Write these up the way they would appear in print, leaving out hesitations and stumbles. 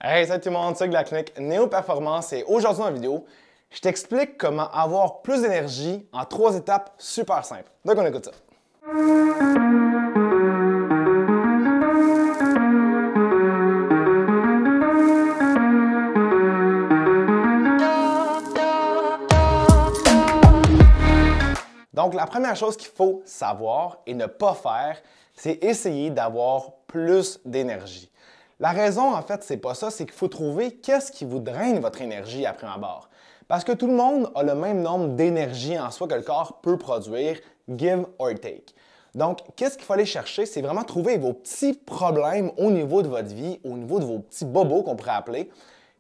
Hey, salut tout le monde, c'est de la clinique Néo Performance et aujourd'hui dans la vidéo, je t'explique comment avoir plus d'énergie en 3 étapes super simples. Donc on écoute ça. Donc la première chose qu'il faut savoir et ne pas faire, c'est essayer d'avoir plus d'énergie. La raison, en fait, c'est pas ça, c'est qu'il faut trouver qu'est-ce qui vous draine votre énergie à prime abord. Parce que tout le monde a le même nombre d'énergie en soi que le corps peut produire, give or take. Donc, qu'est-ce qu'il faut aller chercher? C'est vraiment trouver vos petits problèmes au niveau de votre vie, au niveau de vos petits bobos qu'on pourrait appeler.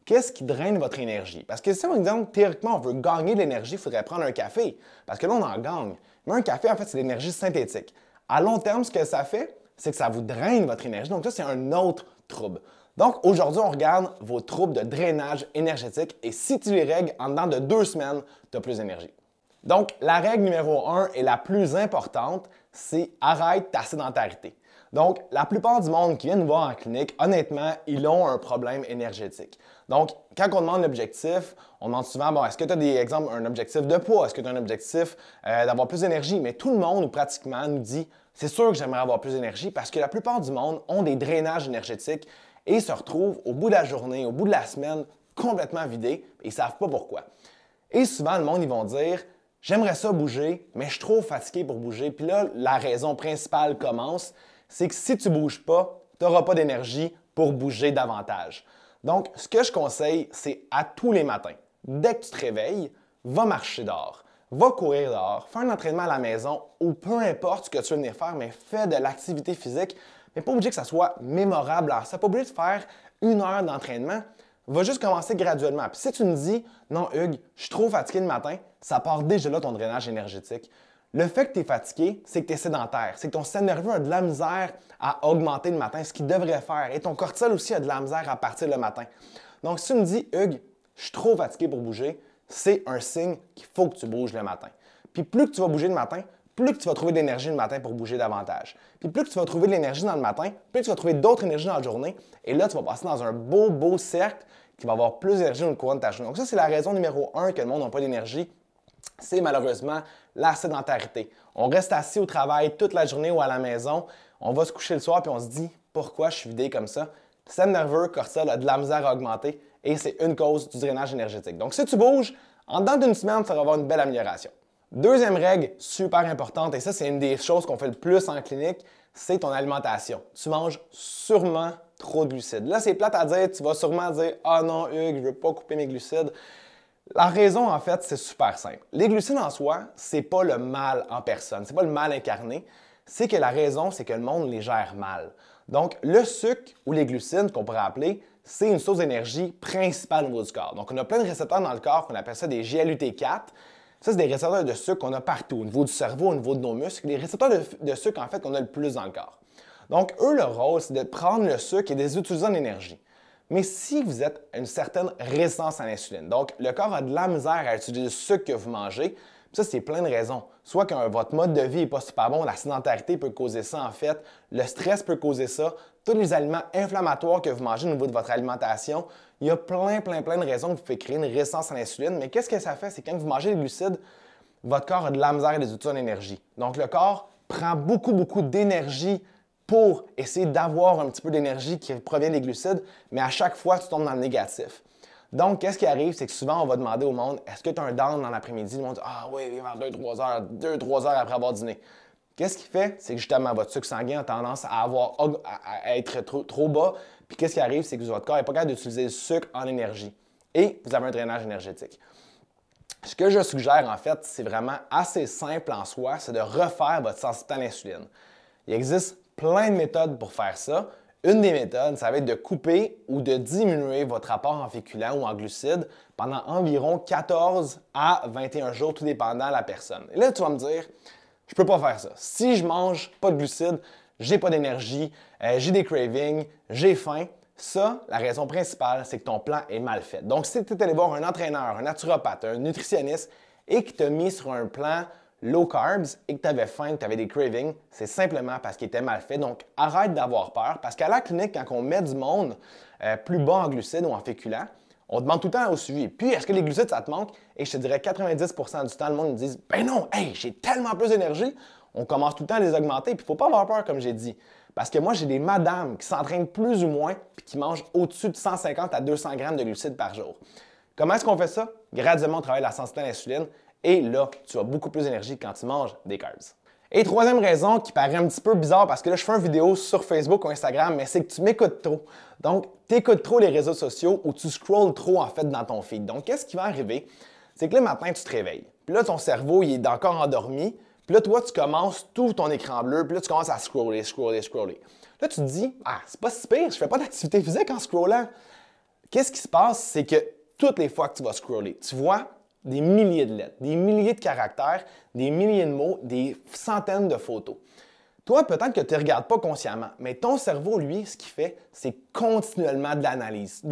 Qu'est-ce qui draine votre énergie? Parce que si, par exemple, théoriquement, on veut gagner de l'énergie, il faudrait prendre un café. Parce que là, on en gagne. Mais un café, en fait, c'est de l'énergie synthétique. À long terme, ce que ça fait, c'est que ça vous draine votre énergie. Donc, ça, c'est un autre trouble. Donc, aujourd'hui, on regarde vos troubles de drainage énergétique et si tu les règles en dedans de 2 semaines, tu as plus d'énergie. Donc, la règle numéro 1 et la plus importante, c'est arrête ta sédentarité. Donc, la plupart du monde qui vient nous voir en clinique, honnêtement, ils ont un problème énergétique. Donc, quand on demande l'objectif, on demande souvent, bon, est-ce que tu as des exemples, un objectif de poids? Est-ce que tu as un objectif d'avoir plus d'énergie? Mais tout le monde, ou pratiquement, nous dit, c'est sûr que j'aimerais avoir plus d'énergie parce que la plupart du monde ont des drainages énergétiques et se retrouvent au bout de la journée, au bout de la semaine, complètement vidés et ils ne savent pas pourquoi. Et souvent, le monde, ils vont dire, j'aimerais ça bouger, mais je suis trop fatigué pour bouger. Puis là, la raison principale commence, c'est que si tu ne bouges pas, tu n'auras pas d'énergie pour bouger davantage. Donc, ce que je conseille, c'est à tous les matins, dès que tu te réveilles, va marcher dehors, va courir dehors, fais un entraînement à la maison ou peu importe ce que tu veux venir faire, mais fais de l'activité physique, mais pas obligé que ça soit mémorable. Alors, ça pas obligé de faire 1 heure d'entraînement, va juste commencer graduellement. Puis si tu me dis, non Hugues, je suis trop fatigué le matin, ça part déjà là ton drainage énergétique. Le fait que tu es fatigué, c'est que tu es sédentaire. C'est que ton système nerveux a de la misère à augmenter le matin, ce qu'il devrait faire. Et ton cortisol aussi a de la misère à partir le matin. Donc, si tu me dis, Hugues, je suis trop fatigué pour bouger, c'est un signe qu'il faut que tu bouges le matin. Puis plus que tu vas bouger le matin, plus que tu vas trouver de l'énergie le matin pour bouger davantage. Puis plus que tu vas trouver de l'énergie dans le matin, plus tu vas trouver d'autres énergies dans la journée. Et là, tu vas passer dans un beau cercle qui va avoir plus d'énergie dans le courant de ta journée. Donc ça, c'est la raison numéro 1 que le monde n'a pas d'énergie. C'est malheureusement la sédentarité. On reste assis au travail toute la journée ou à la maison, on va se coucher le soir puis on se dit pourquoi je suis vidé comme ça. Le système nerveux, cortisol a de la misère à augmenter et c'est une cause du drainage énergétique. Donc si tu bouges, en dedans d'une semaine, ça va avoir une belle amélioration. Deuxième règle super importante, et ça c'est une des choses qu'on fait le plus en clinique, c'est ton alimentation. Tu manges sûrement trop de glucides. Là c'est plate à dire, tu vas sûrement dire « Ah non Hugues, je ne veux pas couper mes glucides ». La raison, en fait, c'est super simple. Les glucides en soi, c'est pas le mal en personne, c'est pas le mal incarné. C'est que la raison, c'est que le monde les gère mal. Donc, le sucre ou les glucides, qu'on pourrait appeler, c'est une source d'énergie principale au niveau du corps. Donc, on a plein de récepteurs dans le corps qu'on appelle ça des GLUT4. Ça, c'est des récepteurs de sucre qu'on a partout, au niveau du cerveau, au niveau de nos muscles. Les récepteurs de sucre, en fait, qu'on a le plus dans le corps. Donc, eux, leur rôle, c'est de prendre le sucre et de les utiliser en énergie. Mais si vous êtes à une certaine résistance à l'insuline, donc le corps a de la misère à utiliser le sucre que vous mangez, ça, c'est plein de raisons. Soit que votre mode de vie n'est pas super bon, la sédentarité peut causer ça en fait, le stress peut causer ça, tous les aliments inflammatoires que vous mangez au niveau de votre alimentation, il y a plein de raisons que vous pouvez créer une résistance à l'insuline. Mais qu'est-ce que ça fait? C'est quand vous mangez des glucides, votre corps a de la misère à les utiliser en énergie. Donc le corps prend beaucoup d'énergie pour essayer d'avoir un petit peu d'énergie qui provient des glucides, mais à chaque fois, tu tombes dans le négatif. Donc, qu'est-ce qui arrive? C'est que souvent, on va demander au monde, est-ce que tu as un down dans l'après-midi? Le monde dit, ah oui, vers 2-3 heures après avoir dîné. Qu'est-ce qui fait? C'est que justement, votre sucre sanguin a tendance à être trop bas. Puis qu'est-ce qui arrive? C'est que votre corps n'est pas capable d'utiliser le sucre en énergie. Et vous avez un drainage énergétique. Ce que je suggère, en fait, c'est vraiment assez simple en soi, c'est de refaire votre sensibilité à l'insuline. Il existe plein de méthodes pour faire ça. Une des méthodes, ça va être de couper ou de diminuer votre apport en féculents ou en glucides pendant environ 14 à 21 jours, tout dépendant de la personne. Et là, tu vas me dire, je ne peux pas faire ça. Si je mange pas de glucides, j'ai pas d'énergie, j'ai des cravings, j'ai faim. Ça, la raison principale, c'est que ton plan est mal fait. Donc, si tu es allé voir un entraîneur, un naturopathe, un nutritionniste et qui t'a mis sur un plan low carbs et que tu avais faim, que tu avais des cravings, c'est simplement parce qu'il était mal fait. Donc, arrête d'avoir peur parce qu'à la clinique, quand on met du monde plus bas en glucides ou en féculents, on demande tout le temps au suivi. Puis, est-ce que les glucides, ça te manque? Et je te dirais 90% du temps, le monde nous dit ben non, hey, j'ai tellement plus d'énergie. On commence tout le temps à les augmenter. Puis, il ne faut pas avoir peur, comme j'ai dit. Parce que moi, j'ai des madames qui s'entraînent plus ou moins puis qui mangent au-dessus de 150 à 200 grammes de glucides par jour. Comment est-ce qu'on fait ça? Graduellement, on travaille la sensibilité à l'insuline. Et là, tu as beaucoup plus d'énergie quand tu manges des carbs. Et troisième raison qui paraît un petit peu bizarre parce que là, je fais une vidéo sur Facebook ou Instagram, mais c'est que tu m'écoutes trop. Donc, tu écoutes trop les réseaux sociaux ou tu scrolls trop en fait dans ton feed. Donc, qu'est-ce qui va arriver? C'est que le matin, tu te réveilles. Puis là, ton cerveau, il est encore endormi. Puis là, toi, tu commences tout ton écran bleu. Puis là, tu commences à scroller. Là, tu te dis, ah, c'est pas si pire, je fais pas d'activité physique en scrollant. Qu'est-ce qui se passe? C'est que toutes les fois que tu vas scroller, tu vois des milliers de lettres, des milliers de caractères, des milliers de mots, des centaines de photos. Toi, peut-être que tu ne regardes pas consciemment, mais ton cerveau, lui, ce qu'il fait, c'est continuellement de l'analyse.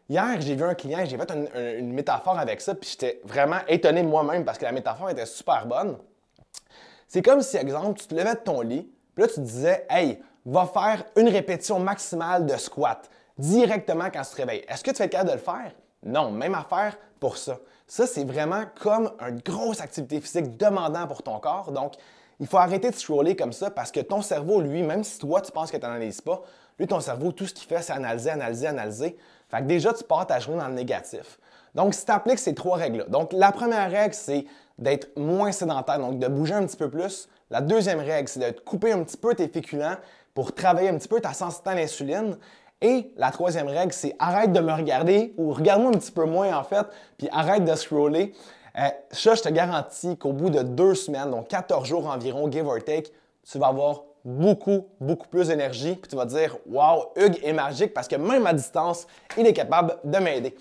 Hier, j'ai vu un client, j'ai fait une métaphore avec ça, puis j'étais vraiment étonné de moi-même parce que la métaphore était super bonne. C'est comme si, exemple, tu te levais de ton lit, puis là, tu te disais, hey, va faire une répétition maximale de squat directement quand tu te réveilles. Est-ce que tu es capable de le faire? Non, même affaire pour ça. Ça, c'est vraiment comme une grosse activité physique demandant pour ton corps. Donc, il faut arrêter de scroller comme ça parce que ton cerveau, lui, même si toi, tu penses que tu n'analyses pas, lui, ton cerveau, tout ce qu'il fait, c'est analyser. Fait que déjà, tu pars ta journée dans le négatif. Donc, si tu appliques ces trois règles-là, donc la première règle, c'est d'être moins sédentaire, donc de bouger un petit peu plus. La deuxième règle, c'est de te couper un petit peu tes féculents pour travailler un petit peu ta sensibilité à l'insuline. Et la troisième règle, c'est arrête de me regarder ou regarde-moi un petit peu moins en fait, puis arrête de scroller. Ça, je te garantis qu'au bout de 2 semaines, donc 14 jours environ, give or take, tu vas avoir beaucoup plus d'énergie, puis tu vas te dire « Wow, Hugues est magique parce que même à distance, il est capable de m'aider. »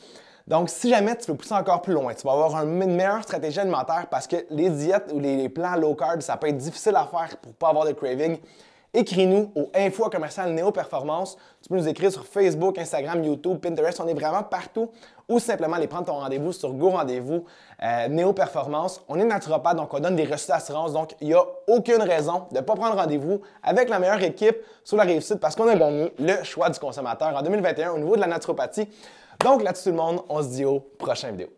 Donc, si jamais tu veux pousser encore plus loin, tu vas avoir une meilleure stratégie alimentaire parce que les diètes ou les plans low carb, ça peut être difficile à faire pour ne pas avoir de craving. Écris-nous au info@neoperformance. Tu peux nous écrire sur Facebook, Instagram, YouTube, Pinterest. On est vraiment partout. Ou simplement aller prendre ton rendez-vous sur Go Rendez-vous, Néo Performance. On est naturopathe, donc on donne des reçus d'assurance. Donc, il n'y a aucune raison de ne pas prendre rendez-vous avec la meilleure équipe sur la Rive-Sud parce qu'on a gagné le choix du consommateur en 2021 au niveau de la naturopathie. Donc, là-dessus tout le monde, on se dit au prochain vidéo.